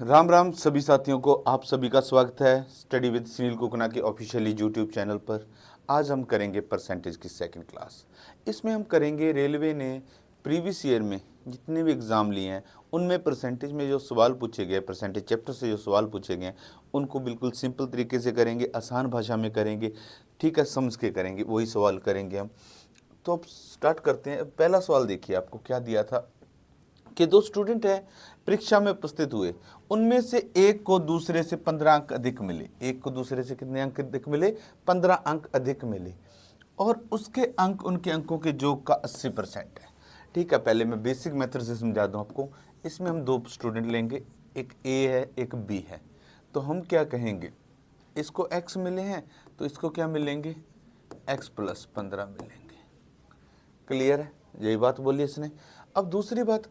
राम राम सभी साथियों को, आप सभी का स्वागत है स्टडी विद सुनील कुकना के ऑफिशियली यूट्यूब चैनल पर। आज हम करेंगे परसेंटेज की सेकंड क्लास। इसमें हम करेंगे रेलवे ने प्रीवियस ईयर में जितने भी एग्ज़ाम लिए हैं उनमें परसेंटेज में जो सवाल पूछे गए, परसेंटेज चैप्टर से जो सवाल पूछे गए उनको बिल्कुल सिंपल तरीके से करेंगे, आसान भाषा में करेंगे, ठीक है, समझ के करेंगे, वही सवाल करेंगे हम। तो अब स्टार्ट करते हैं। पहला सवाल देखिए, आपको क्या दिया था कि दो स्टूडेंट हैं, परीक्षा में उपस्थित हुए, उनमें से एक को दूसरे से 15 अंक अधिक मिले। एक को दूसरे से कितने अंक अधिक मिले? 15 अंक अधिक मिले, और उसके अंक उनके अंकों के योग का 80% है। ठीक है, पहले मैं बेसिक मेथड से समझा दूं आपको। इसमें हम दो स्टूडेंट लेंगे, एक ए है एक बी है। तो हम क्या कहेंगे, इसको x मिले हैं तो इसको क्या मिलेंगे? x प्लस 15 मिलेंगे। क्लियर है? यही बात बोली इसने। अब दूसरी बात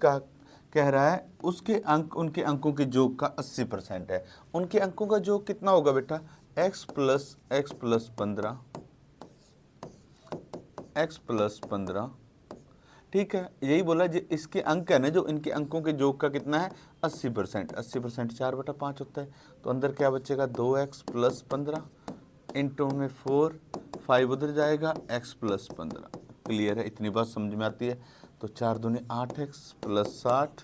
कह रहा है उसके अंक उनके अंकों के योग का 80% है। उनके अंकों का योग कितना होगा बेटा? x plus 15, x plus 15। ठीक है, यही बोला जी। इसके अंक है ना, जो इनके अंकों के योग का कितना है? 80%। 80% 4/5 होता है। तो अंदर क्या बचेगा? 2x प्लस 15 इंटू में 4, 5 उधर जाएगा, x प्लस 15। क्लियर है? इतनी बात समझ में आती है? तो 4 दूनी 8x plus 60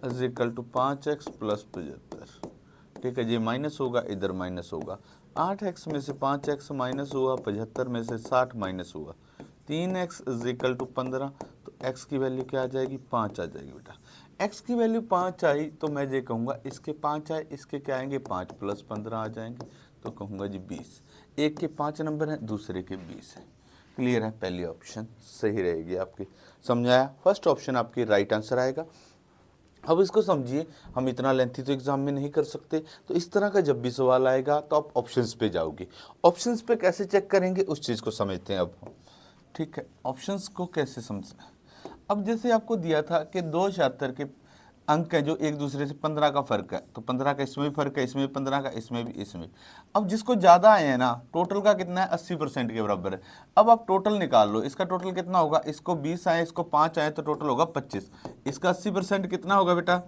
is equal to 5x plus 75। ठीक है जी, माइनस होगा, इधर माइनस होगा। 8x में से 5x माइनस हुआ, 75 में से 60 माइनस हुआ, 3x इज इक्वल टू 15। तो x की वैल्यू क्या आ जाएगी? 5 आ जाएगी बेटा। x की वैल्यू 5 आई तो मैं ये कहूँगा इसके 5 आए, इसके क्या आएंगे? 5 प्लस 15 आ जाएंगे। तो कहूँगा जी 20। एक के 5 नंबर हैं, दूसरे के 20 हैं। क्लियर है? पहली ऑप्शन सही रहेगी आपकी। समझाया? फर्स्ट ऑप्शन आपकी राइट आंसर आएगा। अब इसको समझिए, हम इतना लेंथी तो एग्जाम में नहीं कर सकते, तो इस तरह का जब भी सवाल आएगा तो आप ऑप्शंस पे जाओगे। ऑप्शंस पे कैसे चेक करेंगे उस चीज़ को समझते हैं अब। ठीक है, ऑप्शंस को कैसे समझना? अब जैसे आपको दिया था कि दो छात्र के अंक है जो एक दूसरे से 15 का फर्क है, तो 15 का इसमें भी फर्क है, इसमें भी 15 का, इसमें भी, इसमें भी। अब जिसको ज़्यादा आए हैं ना, टोटल का कितना है? 80% के बराबर है। अब आप टोटल निकाल लो, इसका टोटल कितना होगा? इसको 20 आए, इसको 5 आए, तो टोटल होगा 25। इसका 80% कितना होगा बेटा?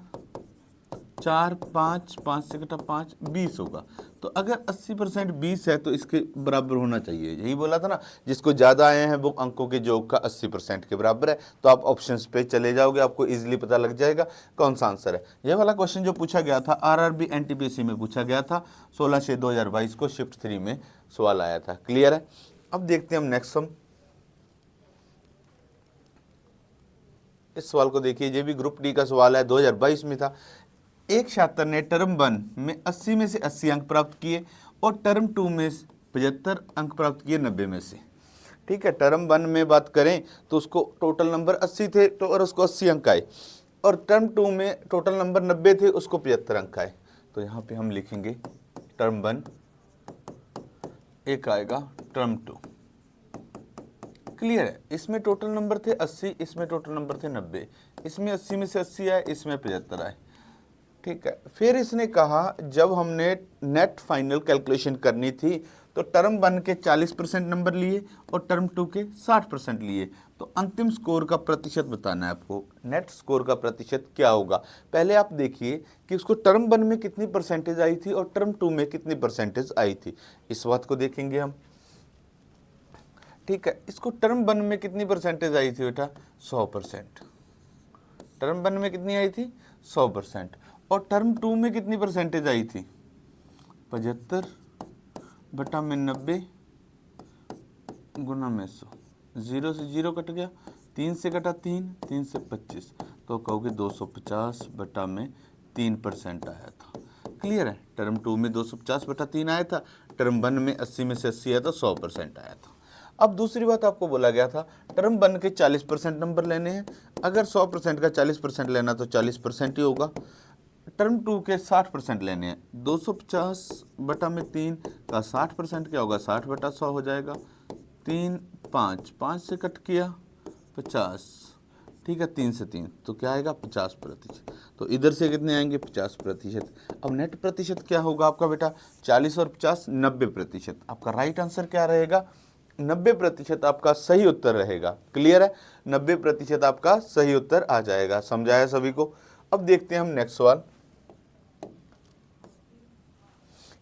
4, 5, 5 से कटा 5, 20 होगा। तो अगर 80% 20 है तो इसके बराबर होना चाहिए। यही बोला था ना, जिसको ज़्यादा आए हैं वो अंकों के योग का 80% के बराबर है। तो आप ऑप्शंस पे चले जाओगे, आपको इजीली पता लग जाएगा कौन सा आंसर है। यह वाला क्वेश्चन जो पूछा गया था आरआरबी एनटीपीसी में पूछा गया था, 16/6/2022 को शिफ्ट 3 में सवाल आया था। क्लियर है? अब देखते हैं हम नेक्स्ट सम। इस सवाल को देखिए, ये भी ग्रुप डी का सवाल है, 2022 में था। एक छात्र ने टर्म 1 में 80 में से 80 अंक प्राप्त किए और टर्म 2 में 75 अंक प्राप्त किए 90 में से। ठीक है, टर्म 1 में बात करें तो उसको टोटल नंबर 80 थे तो और उसको 80 अंक आए, और टर्म 2 में टोटल नंबर 90 थे, उसको 75 अंक आए। तो यहाँ पे हम लिखेंगे टर्म 1, एक आएगा टर्म 2। क्लियर है? इसमें टोटल नंबर थे 80, इसमें टोटल नंबर थे 90, इसमें 80 में से 80 आए, इसमें 75 आए। ठीक है, फिर इसने कहा जब हमने नेट फाइनल कैलकुलेशन करनी थी तो टर्म 1 के 40% नंबर लिए और टर्म 2 के 60% लिए, तो अंतिम स्कोर का प्रतिशत बताना है आपको। नेट स्कोर का प्रतिशत क्या होगा? पहले आप देखिए कि उसको टर्म 1 में कितनी परसेंटेज आई थी और टर्म 2 में कितनी परसेंटेज आई थी, इस बात को देखेंगे हम। ठीक है, इसको टर्म 1 में कितनी परसेंटेज आई थी बेटा? 100%। टर्म 1 में कितनी आई थी? 100%। और टर्म 2 में कितनी परसेंटेज आई थी? 75 बटा में 90 गुना में 100। 0 से 0 कट गया, 3 से कटा 3, 3 से 25, तो कहोगे 250 बटा में 3% आया था। क्लियर है? टर्म 2 में 250 बटा 3 आया था, टर्म 1 में 80 में से 80 आया था, 100% आया था। अब दूसरी बात आपको बोला गया था टर्म 1 के 40% नंबर लेने हैं। अगर 100% का 40% लेना तो 40% ही होगा। टर्म 2 के 60% लेने हैं, 250 बटा में 3 का 60% क्या होगा? 60 बटा 100 हो जाएगा। 3, 5, 5 से कट किया 50। ठीक है, 3 से 3 तो क्या आएगा? 50%। तो इधर से कितने आएंगे? 50%। अब नेट प्रतिशत क्या होगा आपका बेटा? 40 और 50, 90%। आपका राइट आंसर क्या रहेगा? 90% आपका सही उत्तर रहेगा। क्लियर है? 90% आपका सही उत्तर आ जाएगा। समझाया सभी को? अब देखते हैं हम नेक्स्ट सवाल।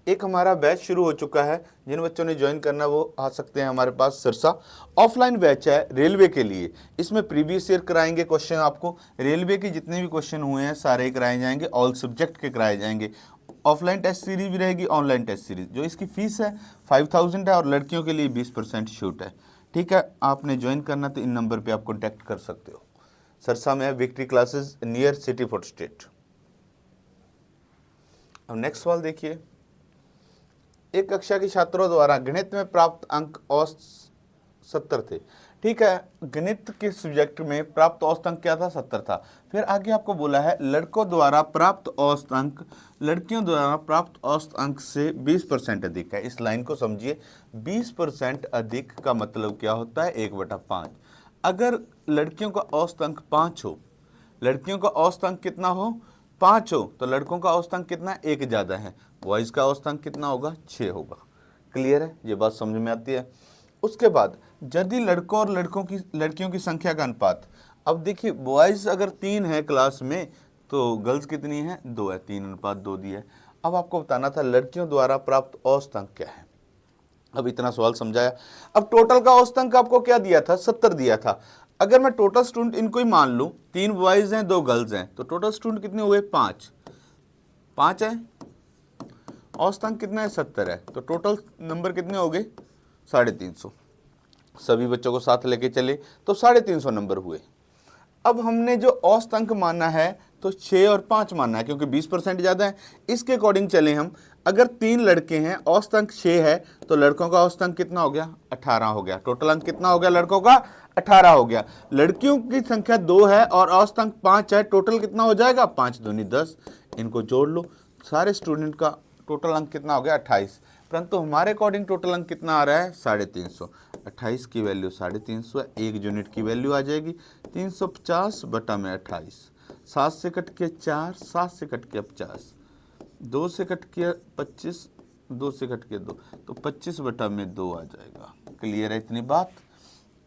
एक हमारा बैच शुरू हो चुका है, जिन बच्चों ने ज्वाइन करना वो आ सकते हैं हमारे पास सिरसा। ऑफलाइन बैच है रेलवे के लिए, इसमें प्रीवियस ईयर कराएंगे क्वेश्चन, आपको रेलवे के जितने भी क्वेश्चन हुए हैं सारे कराए जाएंगे, ऑल सब्जेक्ट के कराए जाएंगे। ऑफलाइन टेस्ट सीरीज भी रहेगी, ऑनलाइन टेस्ट सीरीज। जो इसकी फीस है 5000 है और लड़कियों के लिए 20% छूट है। ठीक है, आपने ज्वाइन करना तो इन नंबर पर आप कॉन्टैक्ट कर सकते हो। सिरसा में है victory classes near city fort state. अब नेक्स्ट सवाल देखिए, एक कक्षा के छात्रों द्वारा गणित में प्राप्त अंक औसत 70 थे। ठीक है, गणित के सब्जेक्ट में प्राप्त औसत अंक क्या था? 70 था। फिर आगे आपको बोला है लड़कों द्वारा प्राप्त औसत अंक लड़कियों द्वारा प्राप्त औसत अंक से 20% अधिक है। इस लाइन को समझिए, 20% अधिक का मतलब क्या होता है? 1/5। अगर लड़कियों का औसत अंक 5 हो, लड़कियों का औसत अंक कितना हो? 5 हो, तो लड़कों का औसत अंक कितना? 1 ज़्यादा है। बॉयज़ का औसत अंक कितना होगा? 6 होगा। क्लियर है? ये बात समझ में आती है। उसके बाद यदि लड़कों और लड़कियों की संख्या का अनुपात, अब देखिए बॉयज़ अगर 3 है क्लास में तो गर्ल्स कितनी है? 2 है, 3:2 दिया है। अब आपको बताना था लड़कियों द्वारा प्राप्त औसत अंक क्या है। अब इतना सवाल समझाया। अब टोटल का औसत अंक आपको क्या दिया था? 70 दिया था। अगर मैं टोटल स्टूडेंट इनको ही मान लूं, 3 बॉयज हैं 2 गर्ल्स हैं, तो टोटल स्टूडेंट कितने हुए? 5 है। औसत अंक कितना है? 70 है। तो टोटल नंबर कितने हो गए? 350। सभी बच्चों को साथ लेके चले तो 350 नंबर हुए। अब हमने जो औसत अंक माना है तो 6 और 5 मानना है, क्योंकि 20% ज़्यादा है। इसके अकॉर्डिंग चले हम। अगर 3 लड़के हैं, औसत अंक 6 है, तो लड़कों का औसत अंक कितना हो गया? 18 हो गया। टोटल अंक कितना हो गया लड़कों का? 18 हो गया। लड़कियों की संख्या 2 है और औसत अंक 5 है, टोटल कितना हो जाएगा? 5 दूनी 10। इनको जोड़ लो, सारे स्टूडेंट का टोटल अंक कितना हो गया? 28। परंतु हमारे अकॉर्डिंग टोटल अंक कितना आ रहा है? 350। 28 की वैल्यू 350 है, 1 यूनिट की वैल्यू आ जाएगी 350/28। 7 से कट के 4, 7 से कट के 50, 2 से कट के 25, 2 से कट के 2, तो 25/2 आ जाएगा। क्लियर है इतनी बात?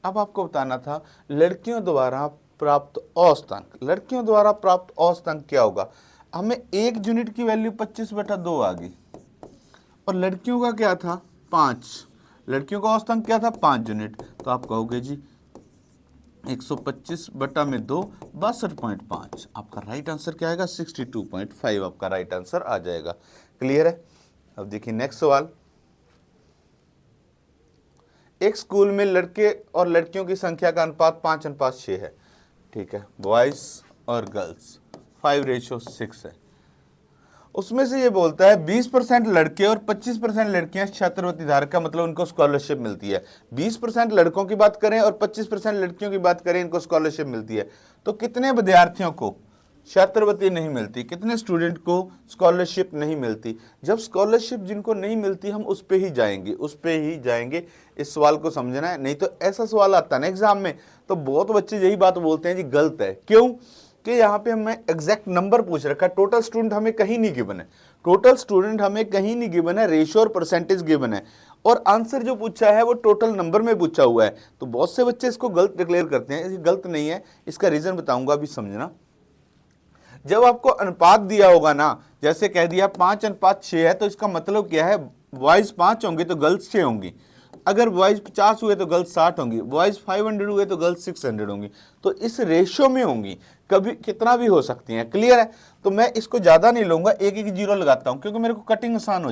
अब आपको बताना था लड़कियों द्वारा प्राप्त औसत अंक। लड़कियों द्वारा प्राप्त औसत अंक क्या होगा? हमें 1 यूनिट की वैल्यू 25/2 आ गई, और लड़कियों का क्या था? 5। लड़कियों का औसत अंक क्या था? 5 यूनिट। तो आप कहोगे जी 125/2 62.5। आपका राइट आंसर क्या आएगा? 62.5 आपका राइट आंसर आ जाएगा। क्लियर है? अब देखिए नेक्स्ट सवाल, एक स्कूल में लड़के और लड़कियों की संख्या का अनुपात 5:6 है। ठीक है, बॉयज और गर्ल्स 5:6 है। उसमें से ये बोलता है 20% लड़के और 25% लड़कियां छात्रवृत्ति धारक का, मतलब उनको स्कॉलरशिप मिलती है। 20% लड़कों की बात करें और 25% लड़कियों की बात करें, इनको स्कॉलरशिप मिलती है। तो कितने विद्यार्थियों को छात्रवृत्ति नहीं मिलती? कितने स्टूडेंट को स्कॉलरशिप नहीं मिलती? जब स्कॉलरशिप जिनको नहीं मिलती हम उस पे ही जाएंगे। इस सवाल को समझना है, नहीं तो ऐसा सवाल आता है ना एग्जाम में, तो बहुत बच्चे यही बात बोलते हैं जी गलत है। क्यों? कि यहाँ पे हमें एग्जैक्ट नंबर पूछ रखा है, टोटल स्टूडेंट हमें कहीं नहीं गिवन है। टोटल स्टूडेंट हमें कहीं नहीं गिवन है, रेशियो और परसेंटेज गिवन है, और आंसर जो पूछा है वो टोटल नंबर में पूछा हुआ है। तो बहुत से बच्चे इसको गलत डिक्लेयर करते हैं, ये गलत नहीं है। इसका रीजन बताऊंगा, अभी समझना। जब आपको अनुपात दिया होगा ना, जैसे कह दिया 5:6 है, तो इसका मतलब क्या है? बॉयज 5 होंगे तो गर्ल्स 6 होंगी। अगर बॉयज 50 हुए तो गर्ल्स 60 होंगी, बॉयज 500 हुए तो गर्ल्स 600 होंगी। तो इस रेशियो में होंगी, कभी कितना भी हो सकती हैं। क्लियर है? तो मैं इसको ज़्यादा नहीं लूँगा, एक जीरो लगाता हूँ, क्योंकि मेरे को कटिंग आसान हो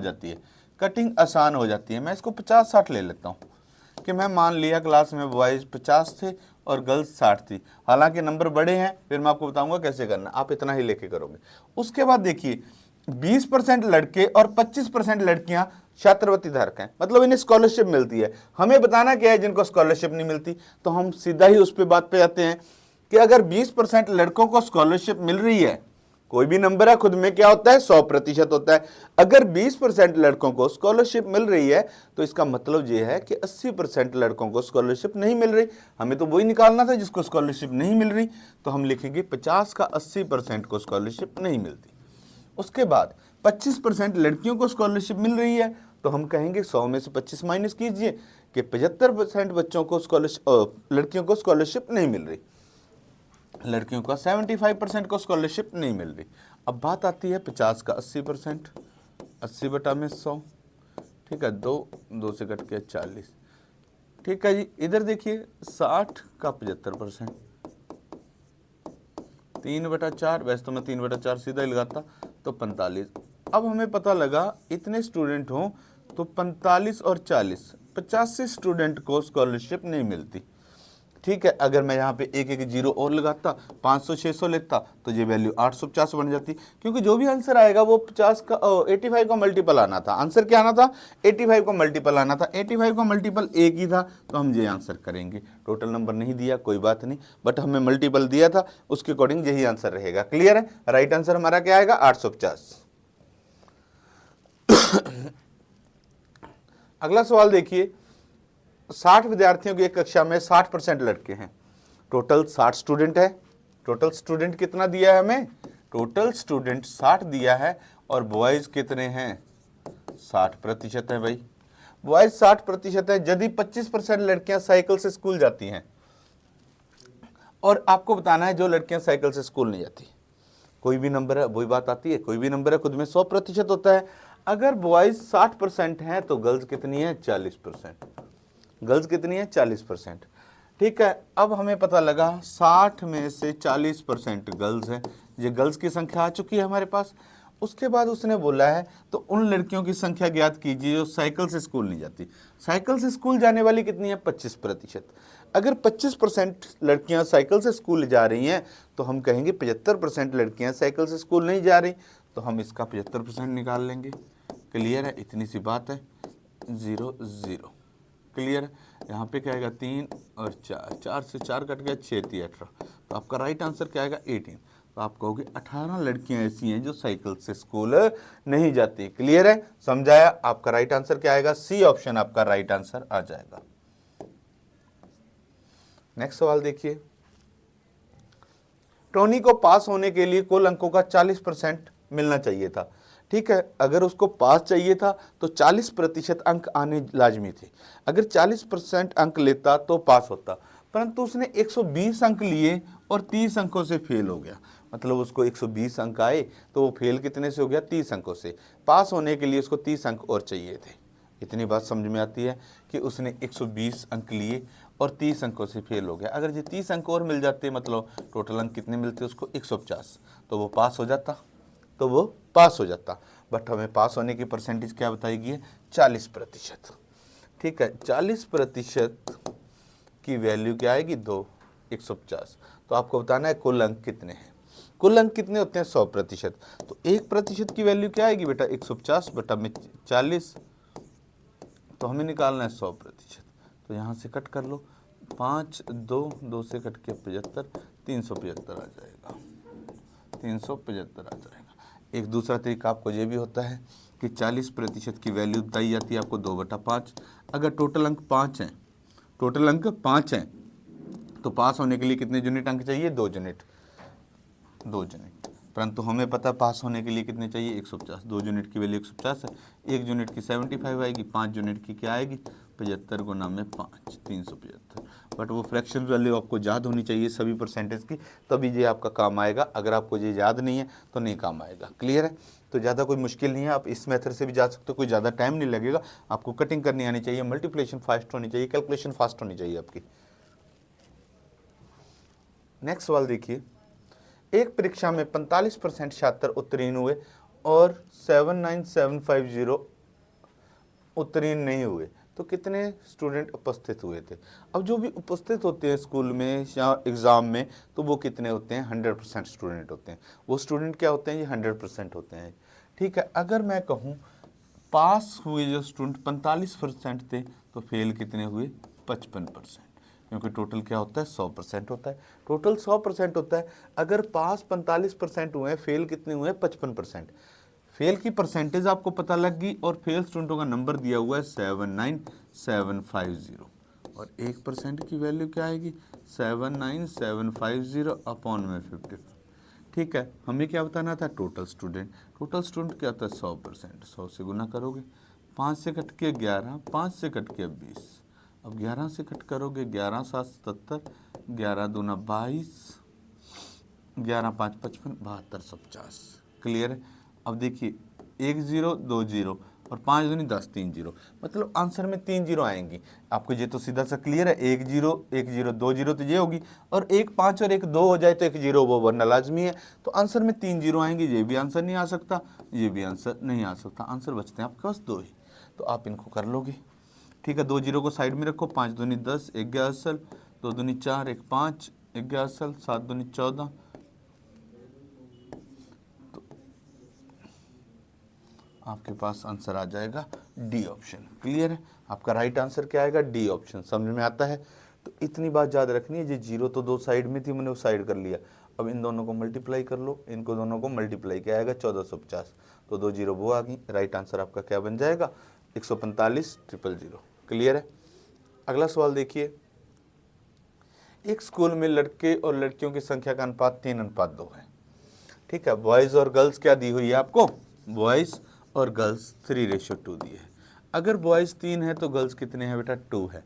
जाती है। मैं इसको 50-60 ले लेता हूँ, कि मैं मान लिया क्लास में बॉयज़ 50 थे और गर्ल्स 60 थी। हालांकि नंबर बड़े हैं, फिर मैं आपको बताऊंगा कैसे करना, आप इतना ही लेके करोगे। उसके बाद देखिए 20% लड़के और 25% लड़कियां छात्रवृत्ति धारक हैं, मतलब इन्हें स्कॉलरशिप मिलती है। हमें बताना क्या है जिनको स्कॉलरशिप नहीं मिलती? तो हम सीधा ही उस पर बात पे आते हैं कि अगर 20% लड़कों को स्कॉलरशिप मिल रही है, कोई भी नंबर है खुद में क्या होता है? 100% होता है। अगर 20% लड़कों को स्कॉलरशिप मिल रही है, तो इसका मतलब यह है कि 80% लड़कों को स्कॉलरशिप नहीं मिल रही। हमें तो वही निकालना था जिसको स्कॉलरशिप नहीं मिल रही। तो हम लिखेंगे 50 का 80% को स्कॉलरशिप नहीं मिलती। उसके बाद 25% लड़कियों को स्कॉलरशिप मिल रही है, तो हम कहेंगे 100 में से 25 माइनस कीजिए कि 75% बच्चों को लड़कियों को स्कॉलरशिप नहीं मिल रही। लड़कियों का 75% को स्कॉलरशिप नहीं मिल रही। अब बात आती है 50 का 80%। 80/100, ठीक है, 2 से कट के 40, ठीक है जी। इधर देखिए 60 का 75%, 3/4, वैसे तो मैं 3/4 सीधा ही लगाता तो 45। अब हमें पता लगा इतने स्टूडेंट हों तो 45 और 40, 85 स्टूडेंट को स्कॉलरशिप नहीं मिलती, ठीक है। अगर मैं यहाँ पे एक एक जीरो और लगाता, 500 600 लेता, तो ये वैल्यू 850 बन जाती, क्योंकि जो भी आंसर आएगा वो 50 का 85 का मल्टीपल आना था। आंसर क्या आना था? 85 का मल्टीपल आना था। 85 का मल्टीपल एक ही था, तो हम ये आंसर करेंगे। टोटल नंबर नहीं दिया, कोई बात नहीं, बट हमें मल्टीपल दिया था, उसके अकॉर्डिंग यही आंसर रहेगा। क्लियर है? राइट आंसर हमारा क्या आएगा? 850। अगला सवाल देखिए, 60 विद्यार्थियों की एक कक्षा में 60% लड़के हैं, टोटल 60 स्टूडेंट है। टोटल स्टूडेंट कितना दिया है हमें? टोटल स्टूडेंट 60 दिया है, और बॉयज कितने हैं? 60% है भाई। बॉयज 60% है। यदि 25% लड़कियां साइकिल से स्कूल जाती हैं, और आपको बताना है जो लड़कियां साइकिल से स्कूल नहीं जाती, कोई भी नंबर है, वही बात आती है, कोई भी नंबर है खुद में 100% होता है। अगर बॉयज 60% हैं तो गर्ल्स कितनी है? 40%। गर्ल्स कितनी है? 40%, ठीक है। अब हमें पता लगा 60 में से 40% गर्ल्स हैं, ये गर्ल्स की संख्या आ चुकी है हमारे पास। उसके बाद उसने बोला है तो उन लड़कियों की संख्या ज्ञात कीजिए जो साइकिल से स्कूल नहीं जाती। साइकिल से स्कूल जाने वाली कितनी है? 25%। अगर 25% लड़कियां साइकिल से स्कूल जा रही हैं, तो हम कहेंगे 75% लड़कियां साइकिल से स्कूल नहीं जा रही, तो हम इसका 75% निकाल लेंगे। क्लियर है? इतनी सी बात है। 0 0। क्लियर है? यहाँ पे क्या आएगा? 3 और 4, 4 से 4 कट गया, 6 3 18, तो आपका राइट आंसर क्या आएगा? 18। तो आप कहोगे 18 लड़कियां ऐसी हैं जो साइकिल से स्कूल नहीं जाती। क्लियर है? समझाया? आपका राइट आंसर क्या आएगा? सी ऑप्शन आपका राइट आंसर आ जाएगा। नेक्स्ट सवाल देखिए, टोनी को पास होने के लिए कुल अंकों का 40% मिलना चाहिए था, ठीक है। अगर उसको पास चाहिए था तो 40% अंक आने लाजमी थे। अगर 40% अंक लेता तो पास होता, परंतु उसने 120 अंक लिए और 30 अंकों से फेल हो गया। मतलब उसको 120 अंक आए तो वो फेल कितने से हो गया? 30 अंकों से। पास होने के लिए उसको 30 अंक और चाहिए थे। इतनी बात समझ में आती है कि उसने 120 अंक लिए और 30 अंकों से फेल हो गया। अगर ये 30 अंक और मिल जाते, मतलब टोटल अंक कितने मिलते उसको? 150, तो वो पास हो जाता, तो वो पास हो जाता। बट हमें पास होने की परसेंटेज क्या बताएगी? 40%, ठीक है। 40% की वैल्यू क्या आएगी? 2, 150। तो आपको बताना है कुल अंक कितने हैं। कुल अंक कितने होते हैं? 100%। तो 1% की वैल्यू क्या आएगी बेटा? 150 बटा में 40, तो हमें निकालना है 100%। तो यहाँ से कट कर लो, 5 2 से कट के 75, 375 आ जाएगा, 375 आ जाएगा। एक दूसरा तरीका आपको ये भी होता है कि 40% की वैल्यू बताई जाती है आपको 2/5। अगर टोटल अंक 5 हैं, टोटल अंक 5 हैं, तो पास होने के लिए कितने यूनिट अंक चाहिए? 2 यूनिट, 2 यूनिट। परंतु हमें पता है पास होने के लिए कितने चाहिए? 150। 2 यूनिट की वैल्यू 150 है, 1 यूनिट की 75 आएगी, 5 यूनिट की क्या आएगी? 75 गुना में 5, 375। बट वो फ्रैक्शन वैल्यू आपको याद होनी चाहिए सभी परसेंटेज की, तभी ये आपका काम आएगा। अगर आपको ये याद नहीं है तो नहीं काम आएगा। क्लियर है? तो ज़्यादा कोई मुश्किल नहीं है, आप इस मेथड से भी जा सकते हो, कोई ज़्यादा टाइम नहीं लगेगा। आपको कटिंग करनी आनी चाहिए, मल्टीप्लिकेशन फास्ट होनी चाहिए, कैलकुलेशन फास्ट होनी चाहिए आपकी। नेक्स्ट सवाल देखिए, एक परीक्षा में 45% छात्र उत्तीर्ण हुए और 79750 उत्तीर्ण नहीं हुए, तो कितने स्टूडेंट उपस्थित हुए थे? अब जो भी उपस्थित होते हैं स्कूल में या एग्ज़ाम में, तो वो कितने होते हैं? 100% स्टूडेंट होते हैं। वो स्टूडेंट क्या होते हैं? ये 100% होते हैं, ठीक है। अगर मैं कहूँ पास हुए जो स्टूडेंट 45% थे, तो फेल कितने हुए? 55%, क्योंकि टोटल क्या होता है? 100% होता है। टोटल 100% होता है। अगर पास 45% हुए हैं, फेल कितने हुए? 55%। फेल की परसेंटेज आपको पता लग गई, और फेल स्टूडेंटों का नंबर दिया हुआ है 79750, और 1% की वैल्यू क्या आएगी? 79750 अपॉन में 50, ठीक है। हमें क्या बताना था? Total student. टोटल स्टूडेंट क्या होता है? 100%। 100 से गुना करोगे, 5 से कट के 11, 5 से कट के 20, अब 11 से कट करोगे, 11 7 77, 11 दूना 22, 11 5 55, 72 150। क्लियर है? अब देखिए 1 0 2 0 और 5 दूनी 10 3 0, मतलब आंसर में 3 0 आएंगी। आपको ये तो सीधा सा क्लियर है, 1 0 1 0 2 0 तो ये होगी, और 1 5 और 1 2 हो जाए तो 1 0 वो वरना लाजमी है, तो आंसर में 3 0 आएंगी। ये भी आंसर नहीं आ सकता, ये भी आंसर नहीं आ सकता, आंसर बचते हैं आपके पास 2 ही, तो आप इनको कर लोगे। ठीक है, 2 0 को साइड में रखो, 5 दूनी 10 1 गया असल, 2 दूनी 4 1 5 1 गया असल, 7 दूनी 14, आपके पास आंसर आ जाएगा डी ऑप्शन। क्लियर है, आपका राइट आंसर क्या आएगा, डी ऑप्शन। समझ में आता है? तो इतनी बात याद रखनी है, ये 0 तो 2 साइड में थी, मैंने वो साइड कर लिया, अब इन दोनों को मल्टीप्लाई कर लो, इनको दोनों को मल्टीप्लाई क्या आएगा 1450, तो 2 0 वो आ गई, राइट आंसर आपका क्या बन जाएगा 145 000। क्लियर है? अगला सवाल देखिए, एक स्कूल में लड़के और लड़कियों की संख्या का अनुपात 3:2 है। ठीक है, बॉयज़ और गर्ल्स क्या दी हुई है आपको, बॉयज़ और गर्ल्स 3:2 दी है। अगर बॉयज़ 3 है तो गर्ल्स कितने हैं बेटा, 2 है।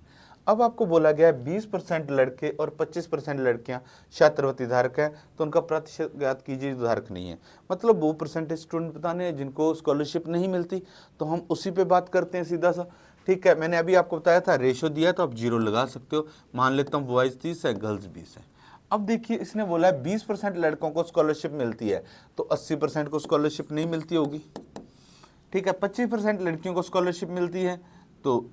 अब आपको बोला गया है 20% लड़के और 25% लड़कियां छात्रवृत्ति धारक हैं, तो उनका प्रतिशत ज्ञात कीजिए जो धारक नहीं है। मतलब वो परसेंटेज स्टूडेंट बताने हैं जिनको स्कॉलरशिप नहीं मिलती, तो हम उसी पे बात करते हैं सीधा सा। ठीक है, मैंने अभी आपको बताया था रेशो दिया, तो आप 0 लगा सकते हो। मान लेता हूँ बॉयज़ 30 है, गर्ल्स 20 है। अब देखिए, इसने बोला है 20% लड़कों को स्कॉलरशिप मिलती है, तो 80% को स्कॉलरशिप नहीं मिलती होगी। ठीक है, 25% लड़कियों को स्कॉलरशिप मिलती है, तो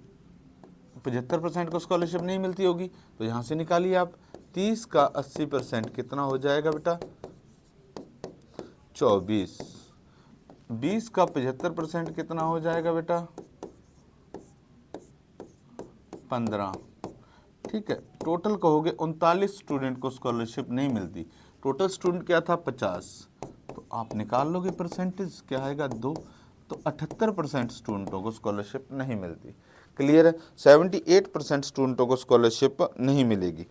75% को स्कॉलरशिप नहीं मिलती होगी, तो यहाँ से निकालिए आप। 30 का 80% कितना हो जाएगा बेटा, 24। 20 का 75% कितना हो जाएगा बेटा, 15। ठीक है, टोटल कहोगे 39 स्टूडेंट को स्कॉलरशिप नहीं मिलती, टोटल स्टूडेंट क्या था 50, तो आप निकाल लोगे परसेंटेज क्या आएगा 2, तो 78% स्टूडेंटों को स्कॉलरशिप नहीं मिलती। क्लियर है? 78% स्टूडेंटों को स्कॉलरशिप नहीं मिलेगी।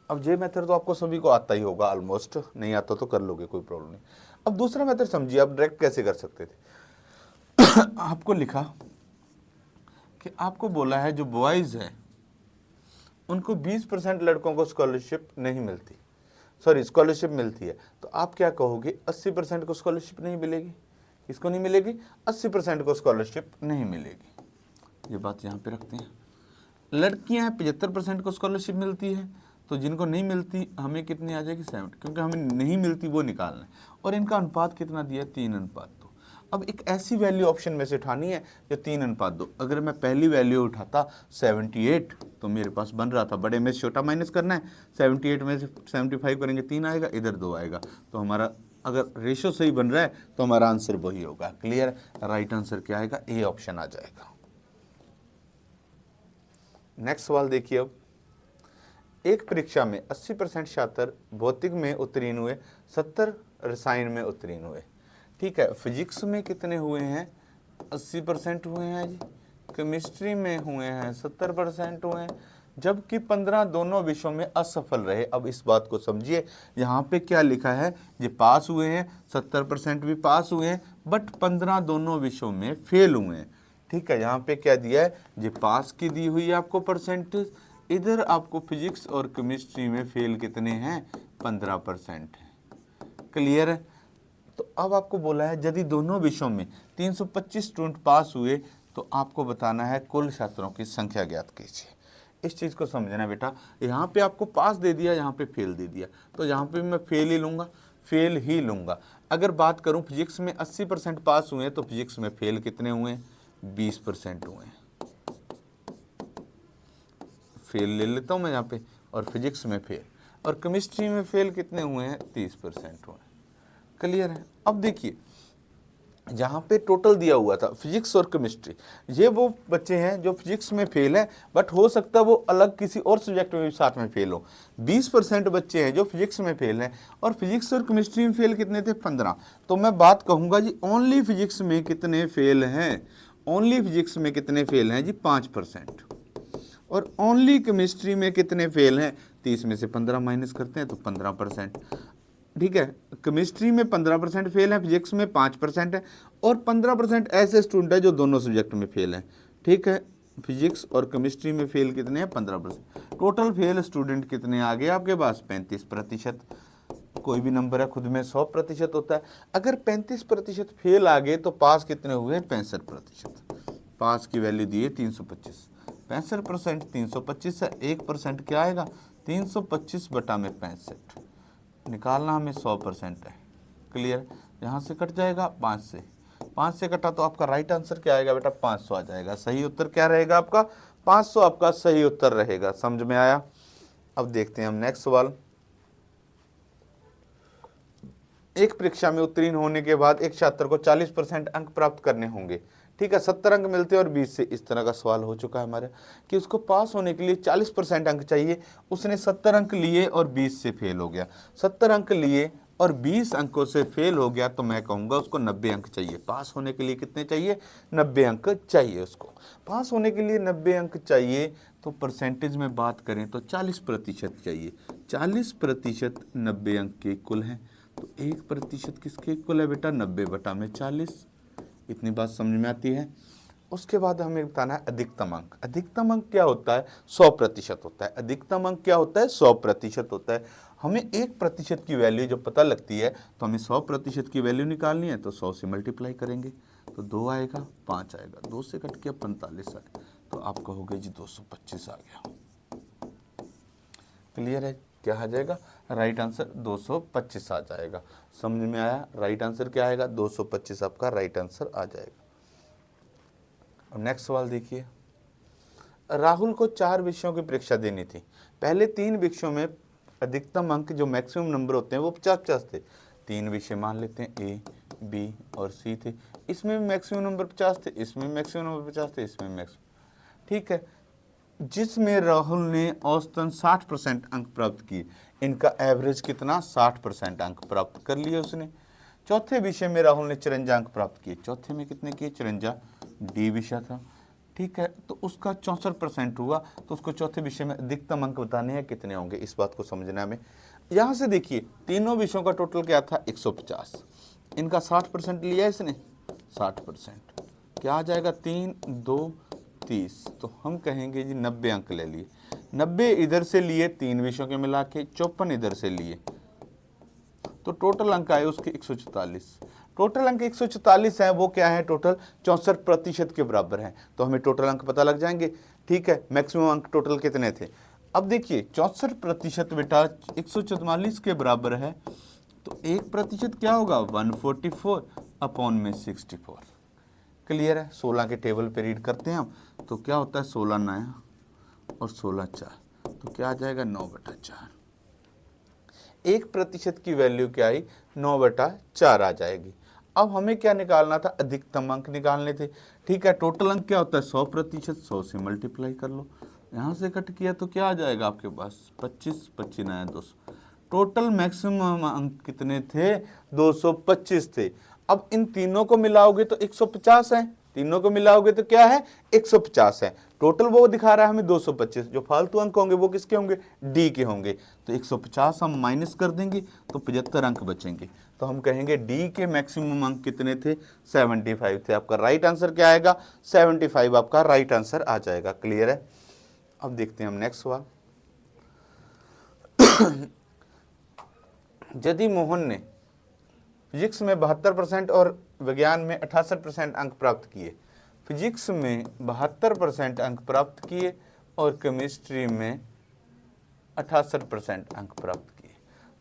अब ये मेथड तो आपको सभी को आता ही होगा ऑलमोस्ट, नहीं आता तो कर लोगे, कोई प्रॉब्लम नहीं। अब दूसरा मेथड समझिए, आप डायरेक्ट कैसे कर सकते थे आपको लिखा कि आपको बोला है जो बॉयज़ है उनको 20% लड़कों को स्कॉलरशिप नहीं मिलती, सॉरी स्कॉलरशिप मिलती है, तो आप क्या कहोगे 80% को स्कॉलरशिप नहीं मिलेगी। किसको नहीं मिलेगी, 80% को स्कॉलरशिप नहीं मिलेगी। ये बात यहाँ पे रखते हैं। लड़कियाँ 75% को स्कॉलरशिप मिलती है, तो जिनको नहीं मिलती हमें कितनी आ जाएगी 70, क्योंकि हमें नहीं मिलती वो निकालना है, और इनका अनुपात कितना दिया है 3:2। अब एक ऐसी वैल्यू ऑप्शन में से उठानी है जो 3:2। अगर मैं पहली वैल्यू उठाता 78, तो मेरे पास बन रहा था बड़े में से छोटा माइनस करना है, 78 में से 75 करेंगे 3 आएगा, इधर 2 आएगा, तो हमारा अगर रेशो सही बन रहा है तो हमारा आंसर वही होगा। क्लियर? राइट आंसर क्या आएगा, ए ऑप्शन आ जाएगा। नेक्स्ट सवाल देखिए, अब एक परीक्षा में 80% छात्र भौतिक में उत्तीर्ण हुए, 70 रसायन में उत्तीर्ण हुए। ठीक है, फिजिक्स में कितने हुए हैं, 80% हुए हैं जी, केमिस्ट्री में हुए हैं 70% हुए हैं, जबकि 15 दोनों विषयों में असफल रहे। अब इस बात को समझिए, यहाँ पे क्या लिखा है, ये पास हुए हैं, 70% भी पास हुए हैं, बट 15 दोनों विषयों में फेल हुए हैं। ठीक है, यहाँ पे क्या दिया है, ये पास की दी हुई है आपको परसेंटेज, इधर आपको फिजिक्स और केमिस्ट्री में फेल कितने हैं, 15% है। क्लियर है? तो अब आपको बोला है यदि दोनों विषयों में 325 स्टूडेंट पास हुए, तो आपको बताना है कुल छात्रों की संख्या ज्ञात कीजिए। इस चीज़ को समझना है बेटा, यहाँ पे आपको पास दे दिया, यहाँ पे फेल दे दिया, तो यहाँ पे मैं फेल ही लूँगा, फेल ही लूँगा। अगर बात करूँ फिजिक्स में 80% पास हुए हैं, तो फिजिक्स में फेल कितने हुए हैं, 20% हुए हैं, फेल ले लेता हूँ मैं यहाँ पे, और फिजिक्स में फेल, और केमिस्ट्री में फेल कितने हुए हैं, 30% हुए हैं। क्लियर है? अब देखिए, जहाँ पे टोटल दिया हुआ था फिजिक्स और केमिस्ट्री, ये वो बच्चे हैं जो फिजिक्स में फेल हैं, बट हो सकता है वो अलग किसी और सब्जेक्ट में भी साथ में फेल हो। 20% बच्चे हैं जो फिजिक्स में फेल हैं, और फिजिक्स और केमिस्ट्री में फेल कितने थे, 15। तो मैं बात कहूँगा जी ओनली फिजिक्स में कितने फेल हैं, ओनली फिजिक्स में कितने फेल हैं जी, 5%, और ओनली केमिस्ट्री में कितने फेल हैं, 30 में से 15 माइनस करते हैं तो 15%। ठीक है, केमिस्ट्री में 15% फेल है, फिजिक्स में 5% है, और 15% ऐसे स्टूडेंट है जो दोनों सब्जेक्ट में फेल हैं। ठीक है, फिजिक्स और केमिस्ट्री में फेल कितने हैं, 15%। टोटल फेल स्टूडेंट कितने आ गए आपके पास, 35%। कोई भी नंबर है खुद में 100% होता है। अगर 35% फेल आ गए तो पास कितने हुए? 65%। पास की वैल्यू दी है 325। 65% 325 है, 1% क्या आएगा? 325 बटा में 65। निकालना हमें 100% है। क्लियर? यहाँ से कट जाएगा 5 से, 5 से कटा तो आपका राइट आंसर क्या आएगा बेटा? 500 आ जाएगा। सही उत्तर क्या रहेगा आपका? 500 आपका सही उत्तर रहेगा। समझ में आया? अब देखते हैं हम नेक्स्ट सवाल। एक परीक्षा में उत्तीर्ण होने के बाद एक छात्र को 40% अंक प्राप्त करने होंगे। ठीक है, 70 अंक मिलते हैं और 20 से। इस तरह का सवाल हो चुका है हमारे कि उसको पास होने के लिए 40% अंक चाहिए। उसने 70 अंक लिए और 20 से फेल हो गया। 70 अंक लिए और 20 अंकों से फेल हो गया तो मैं कहूँगा उसको 90 अंक चाहिए। पास होने के लिए कितने चाहिए? 90 अंक चाहिए उसको। पास होने के लिए 90 अंक चाहिए तो परसेंटेज में बात करें तो 40% चाहिए। 40% 90 अंक के इक्वल हैं। तो 1% किसके इक्वल है बेटा? 90 बटा में 40। इतनी बात समझ में आती है। उसके बाद हमें बताना है अधिकतम अंक। अधिकतम अंक क्या होता है? 100% होता है। अधिकतम अंक क्या होता है? 100% होता है। हमें 1% की वैल्यू जब पता लगती है तो हमें 100% की वैल्यू निकालनी है तो 100 से मल्टीप्लाई करेंगे तो 2 आएगा, 5 आएगा, 2 से कट के 45 आएगा तो आप कहोगे जी 225 आ गया। क्लियर है? क्या आ जाएगा? राइट आंसर 225 आ जाएगा। समझ में आया? राइट आंसर क्या आएगा? 225 आपका राइट आंसर आ जाएगा। अब नेक्स्ट सवाल देखिए। राहुल को 4 विषयों की परीक्षा देनी थी। पहले 3 विषयों में अधिकतम अंक जो मैक्सिमम नंबर होते हैं वो 50-50 थे। 3 विषय मान लेते हैं ए, बी और सी थे। इसमें मैक्सिमम नंबर 50 थे, इसमें मैक्सिमम नंबर 50 थे, इसमें मैक्सिमम। ठीक है, जिसमें राहुल ने औसतन 60% अंक प्राप्त किए। इनका एवरेज कितना? 60% अंक प्राप्त कर लिए उसने। चौथे विषय में राहुल ने 54 अंक प्राप्त किए। चौथे में कितने किए? 54, डी विषय था। ठीक है, तो उसका 64% हुआ। तो उसको चौथे विषय में अधिकतम अंक बताने हैं, कितने होंगे? इस बात को समझना है हमें। यहाँ से देखिए तीनों विषयों का टोटल क्या था? 150। इनका 60% लिया इसने, 60%। क्या आ जाएगा? 3, 2, 30। तो हम कहेंगे जी 90 अंक ले लिए। 90 इधर से लिए 3 विषयों के मिला के, 54 इधर से लिए, तो टोटल अंक आए उसके 144। टोटल अंक 144 हैं, वो क्या है? टोटल 64% के बराबर हैं। तो हमें टोटल अंक पता लग जाएंगे। ठीक है, मैक्सिमम अंक टोटल कितने थे? अब देखिए 64% बेटा 144 के बराबर है तो 1% क्या होगा? 144 अपॉन में 64। क्लियर है? 16 के टेबल पे रीड करते हैं हम तो क्या होता है? 16 नया और 16 4, तो क्या आ जाएगा? 9/4। 1% की वैल्यू क्या आई? 9/4 आ जाएगी। अब हमें क्या निकालना था? अधिकतम अंक निकालने थे। ठीक है, टोटल अंक क्या होता है? 100%। 100 से मल्टीप्लाई कर लो, यहाँ से कट किया तो क्या आ जाएगा आपके पास? 25, 25 नया 200। टोटल मैक्सिमम अंक कितने थे? 225 थे। अब इन तीनों को मिलाओगे तो 150 है। तीनों को मिलाओगे तो क्या है? 150 है। टोटल वो दिखा रहा है हमें 225। जो फालतू अंक होंगे वो किसके होंगे? डी के होंगे। तो 150 हम माइनस कर देंगे तो 75 अंक बचेंगे। तो हम कहेंगे डी के मैक्सिमम अंक कितने थे? 75 थे। आपका राइट आंसर क्या आएगा? 75 आपका राइट आंसर आ जाएगा। क्लियर है? अब देखते हैं हम नेक्स्ट सवाल। यदि मोहन ने फिजिक्स में 72% और विज्ञान में 68% अंक प्राप्त किए, फिजिक्स में 72% अंक प्राप्त किए और केमिस्ट्री में 68% अंक प्राप्त किए,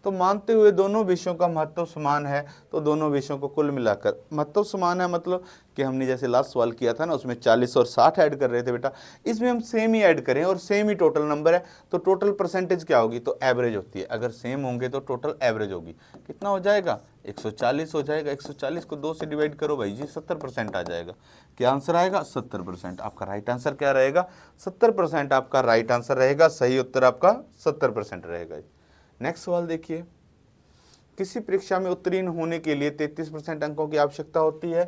तो मानते हुए दोनों विषयों का महत्व समान है तो दोनों विषयों को कुल मिलाकर, महत्व समान है मतलब कि हमने जैसे लास्ट सवाल किया था ना उसमें 40 और 60 ऐड कर रहे थे बेटा, इसमें हम सेम ही ऐड करें और सेम ही टोटल नंबर है तो टोटल परसेंटेज क्या होगी? तो एवरेज होती है। अगर सेम होंगे तो टोटल एवरेज होगी। कितना हो जाएगा? 140 हो जाएगा। 140 को 2 से डिवाइड करो भाई जी, 70% आ जाएगा। क्या आंसर आएगा? 70%। आपका राइट आंसर क्या रहेगा? 70% आपका राइट आंसर रहेगा। सही उत्तर आपका 70% रहेगा। नेक्स्ट सवाल देखिए। किसी परीक्षा में उत्तीर्ण होने के लिए 33% अंकों की आवश्यकता होती है।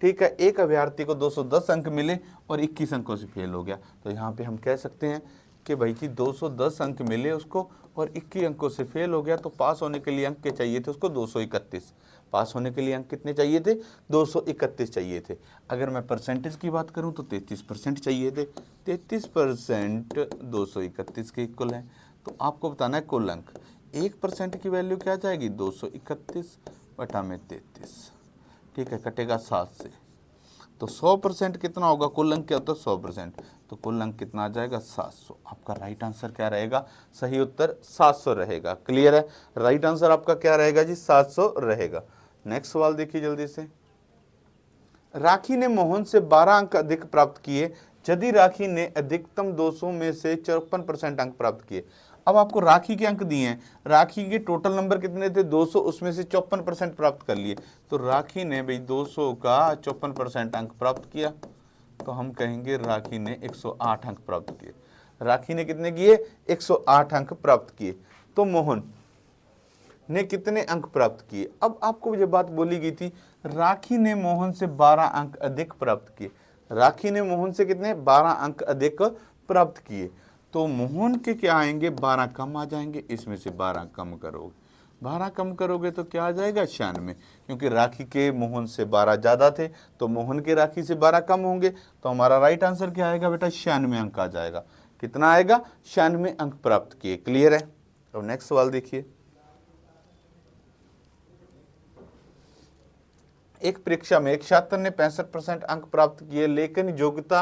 ठीक है, एक अभ्यर्थी को 210 अंक मिले और 21 अंकों से फेल हो गया, तो यहाँ पे हम कह सकते हैं कि भाई जी 210 अंक मिले उसको और 21 अंकों से फेल हो गया, तो पास होने के लिए अंक के चाहिए थे उसको 231। पास होने के लिए अंक कितने चाहिए थे? 231 चाहिए थे। अगर मैं परसेंटेज की बात करूँ तो 33% चाहिए थे। 33% 231 के इक्वल है। तो आपको बताना है कुल अंक। 1% की वैल्यू क्या जाएगी 231 बटा में 33, ठीक है, कटेगा 7 से। तो 100% कितना होगा, कुल अंक क्या होता है 100%, तो कुल अंक कितना आ जाएगा 700। आपका राइट आंसर क्या रहेगा, सही उत्तर 700 रहेगा। क्लियर है, राइट आंसर आपका क्या रहेगा जी 700 रहेगा। नेक्स्ट सवाल देखिए जल्दी से। राखी ने मोहन से 12 अंक अधिक प्राप्त किए यदि राखी ने अधिकतम 200 में से 54% अंक प्राप्त किए। अब आपको राखी के अंक दिए हैं, राखी के टोटल नंबर कितने थे 200, उसमें से 54% प्राप्त कर लिए। तो राखी ने भाई 200 का 54% अंक प्राप्त किया, तो हम कहेंगे राखी ने 108 अंक प्राप्त किए। राखी ने कितने किए 108 अंक प्राप्त किए। तो मोहन ने कितने अंक प्राप्त किए। अब आपको ये बात बोली गई थी राखी ने मोहन से 12 अंक अधिक प्राप्त किए। राखी ने मोहन से कितने 12 अंक अधिक प्राप्त किए, तो मोहन के क्या आएंगे 12 कम आ जाएंगे, इसमें से 12 कम करोगे, 12 कम करोगे तो क्या आ जाएगा 96, क्योंकि राखी के मोहन से 12 ज़्यादा थे तो मोहन के राखी से 12 कम होंगे, तो हमारा राइट आंसर क्या आएगा बेटा 96 अंक आ जाएगा। कितना आएगा 96 अंक प्राप्त किए। क्लियर है। तो नेक्स्ट सवाल देखिए। एक परीक्षा में एक छात्र ने 65% अंक प्राप्त किए लेकिन योग्यता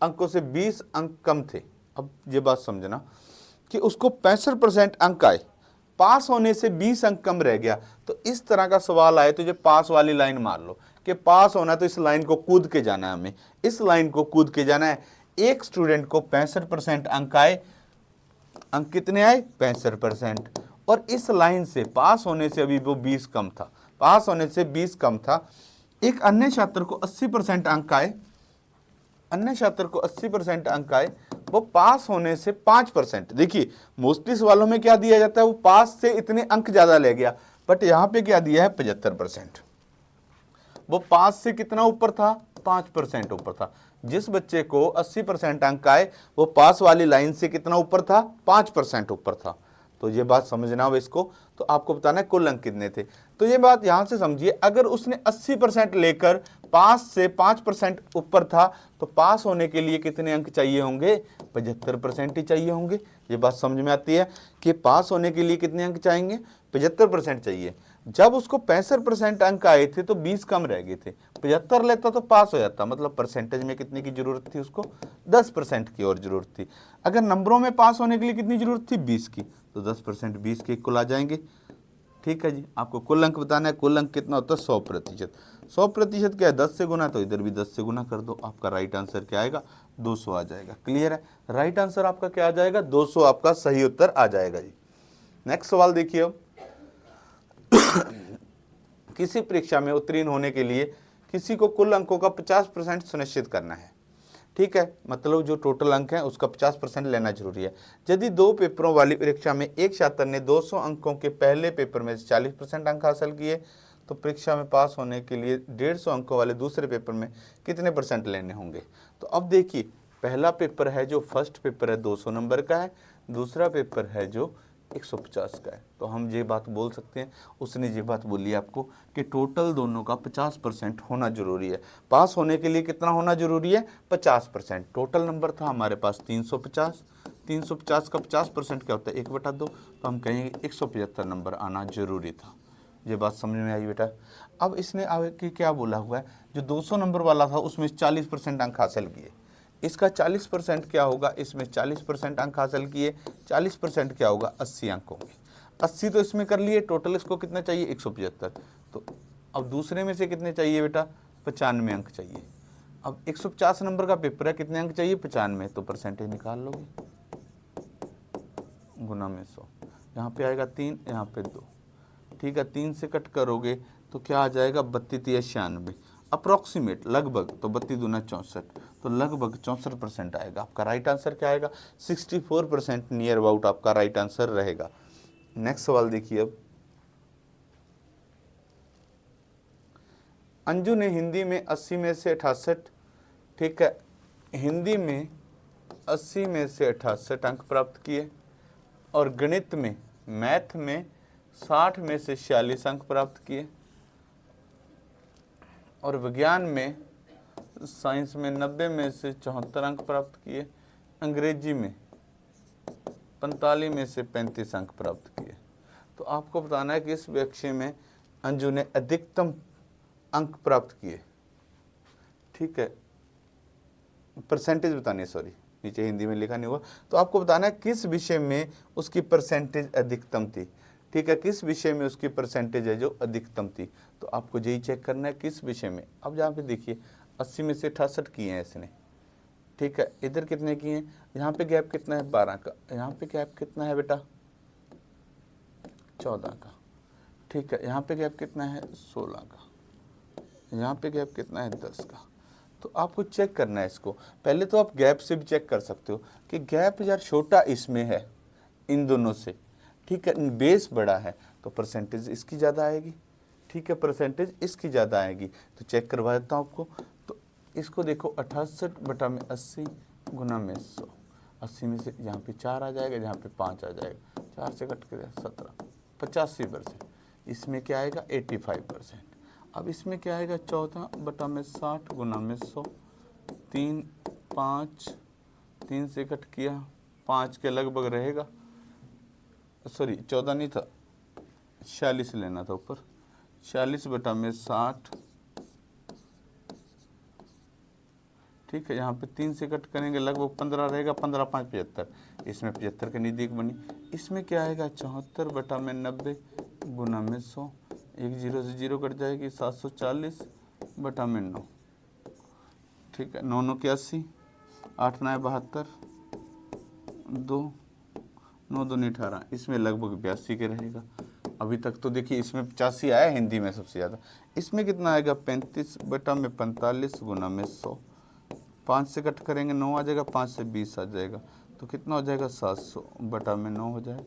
अंकों से 20 अंक कम थे। अब ये बात समझना कि उसको 65% अंक आए, पास होने से 20 अंक कम रह गया। तो इस तरह का सवाल आए तो ये पास वाली लाइन मान लो कि पास होना है तो इस लाइन को कूद के जाना है, हमें इस लाइन को कूद के जाना है। एक स्टूडेंट को 65% अंक आए, अंक कितने आए 65%, और इस लाइन से पास होने से अभी वो 20 कम था, पास होने से 20 कम था। एक अन्य छात्र को 80% अंक आए, अन्य छात्र को 80% अंक आए, वो पास होने से 5%। देखिए मोस्टली सवालों में क्या दिया जाता है, वो पास से इतने अंक ज्यादा ले गया, बट यहां पे क्या दिया है 75%। वो पास से कितना ऊपर था 5% ऊपर था। जिस बच्चे को 80% अंक आए वो पास वाली लाइन से कितना ऊपर था 5% ऊपर था। तो ये बात समझना हो इसको, तो आपको बताना है कुल अंक कितने थे। तो ये बात यहां से समझिए, अगर उसने 80% लेकर पास से 5% ऊपर था तो पास होने के लिए कितने अंक चाहिए होंगे 75% ही चाहिए होंगे। ये बात समझ में आती है कि पास होने के लिए कितने अंक चाहिए 75% चाहिए। जब उसको 65% अंक आए थे तो 20 कम रह गए थे, 75 लेता तो पास हो जाता, मतलब परसेंटेज में कितने की जरूरत थी उसको 10% की और जरूरत थी। अगर नंबरों में पास होने के लिए कितनी जरूरत थी 20 की, तो 10% 20 के इक्वल आ जाएंगे। ठीक है जी, आपको कुल अंक बताना है, कुल अंक कितना होता है 100%। 100% क्या है 10 से गुना, तो इधर भी 10 से गुना कर दो, आपका राइट आंसर क्या आएगा 200 आ जाएगा। क्लियर है, राइट आंसर आपका क्या आ जाएगा 200, आपका सही उत्तर आ जाएगा जी। नेक्स्ट सवाल देखिए। अब किसी परीक्षा में उत्तीर्ण होने के लिए किसी को कुल अंकों का 50% सुनिश्चित करना है। ठीक है, मतलब जो टोटल अंक है उसका 50% लेना जरूरी है। यदि 2 पेपरों वाली परीक्षा में एक छात्र ने 200 अंकों के पहले पेपर में 40% अंक हासिल किए तो परीक्षा में पास होने के लिए 150 अंकों वाले दूसरे पेपर में कितने % लेने होंगे। तो अब देखिए, पहला पेपर है जो फर्स्ट पेपर है 200 नंबर का है, दूसरा पेपर है जो 150 का है। तो हम ये बात बोल सकते हैं, उसने ये बात बोली आपको कि टोटल दोनों का 50% होना जरूरी है। पास होने के लिए कितना होना जरूरी है 50%। टोटल नंबर था हमारे पास 350, 350 का 50% क्या होता है 1/2, तो हम कहेंगे 175 नंबर आना जरूरी था। ये बात समझ में आई बेटा। अब इसने आगे क्या बोला हुआ है, जो 200 नंबर वाला था उसमें 40% अंक हासिल किए, इसका 40% क्या होगा, इसमें 40% अंक हासिल किए, 40% क्या होगा 80 अंक होंगे। 80 तो इसमें कर लिए, टोटल इसको कितना चाहिए 175। तो अब दूसरे में से कितने चाहिए बेटा 95 अंक चाहिए। अब 150 नंबर का पेपर है, कितने अंक चाहिए 95, तो परसेंटेज निकाल लोगे गुना में 100, यहाँ पे आएगा 3, यहाँ पे 2। ठीक है, 3 से कट करोगे तो क्या आ जाएगा 32 96, अप्रोक्सीमेट लगभग, तो 32 दूना 64, तो लगभग 64% आएगा। आपका राइट आंसर क्या आएगा 64% नियर अबाउट आपका राइट आंसर रहेगा। नेक्स्ट सवाल देखिए। अब अंजू ने हिंदी में 80 में से 68, ठीक है, हिंदी में 80 में से 68 अंक प्राप्त किए, और गणित में मैथ में 60 में से 46 अंक प्राप्त किए, और विज्ञान में साइंस में 90 में से 74 अंक प्राप्त किए, अंग्रेजी में 45 में से 35 अंक प्राप्त किए। तो आपको बताना है कि इस विषय में अंजू ने अधिकतम अंक प्राप्त किए। ठीक है, परसेंटेज बतानी है, सॉरी नीचे हिंदी में लिखा नहीं हुआ। तो आपको बताना है किस विषय में उसकी परसेंटेज अधिकतम थी। ठीक है, किस विषय में उसकी परसेंटेज है जो अधिकतम थी। तो आपको यही चेक करना है किस विषय में। अब यहाँ पे देखिए 80 में से 68 किए हैं इसने। ठीक है, इधर कितने किए हैं, यहाँ पे गैप कितना है 12 का, यहाँ पे गैप कितना है बेटा 14 का। ठीक है, यहाँ पे गैप कितना है 16 का, यहाँ पे गैप कितना है 10 का। तो आपको चेक करना है इसको। पहले तो आप गैप से भी चेक कर सकते हो कि गैप यार छोटा इसमें है इन दोनों से। ठीक है, बेस बड़ा है तो परसेंटेज इसकी ज़्यादा आएगी। ठीक है, परसेंटेज इसकी ज़्यादा आएगी। तो चेक करवा देता हूँ आपको। तो इसको देखो 68 बटा में 80 गुना में 100। 80 में से यहाँ पे 4 आ जाएगा, यहाँ पे 5 आ जाएगा, 4 से कट के 17, 85%। इसमें क्या आएगा 85%। अब इसमें क्या आएगा 14 बटा में 60 गुना में 100। 3 5, 3 से कट किया 5 के लगभग रहेगा, सॉरी 14 नहीं था 46 लेना था ऊपर। 46 बटा में 60। ठीक है, यहाँ पे 3 से कट करेंगे लगभग 15 रहेगा, 15 5 75। इसमें 75 के नज़दीक बनी। इसमें क्या आएगा 74 बटा में 90 गुना में 100। एक जीरो से जीरो कट जाएगी, 740 बटा में 9। ठीक है, 9 9 81, 8 9 72, 2 9 2 18। इसमें लगभग 82 के रहेगा। अभी तक तो देखिए इसमें 85 आया हिंदी में सबसे ज़्यादा। इसमें कितना आएगा 35 बटा में 45 गुना में 100। 5 से कट करेंगे 9 आ जाएगा, 5 से 20 आ जाएगा, तो कितना हो जाएगा 700 बटा में 9 हो जाएगा।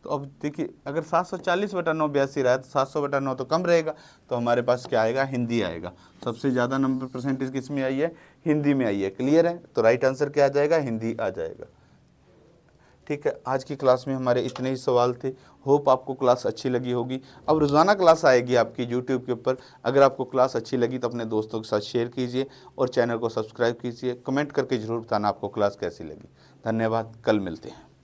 तो अब देखिए अगर 740 बटा 9 82 रहा है तो 700 बटा 9 तो कम रहेगा। तो हमारे पास क्या आएगा हिंदी आएगा। सबसे ज़्यादा नंबर परसेंटेज किस में आई है, हिंदी में आई है। क्लियर है, तो राइट आंसर क्या आ जाएगा, हिंदी आ जाएगा। ठीक है, आज की क्लास में हमारे इतने ही सवाल थे। होप आपको क्लास अच्छी लगी होगी। अब रोज़ाना क्लास आएगी आपकी यूट्यूब के ऊपर। अगर आपको क्लास अच्छी लगी तो अपने दोस्तों के साथ शेयर कीजिए और चैनल को सब्सक्राइब कीजिए। कमेंट करके ज़रूर बताना आपको क्लास कैसी लगी। धन्यवाद, कल मिलते हैं।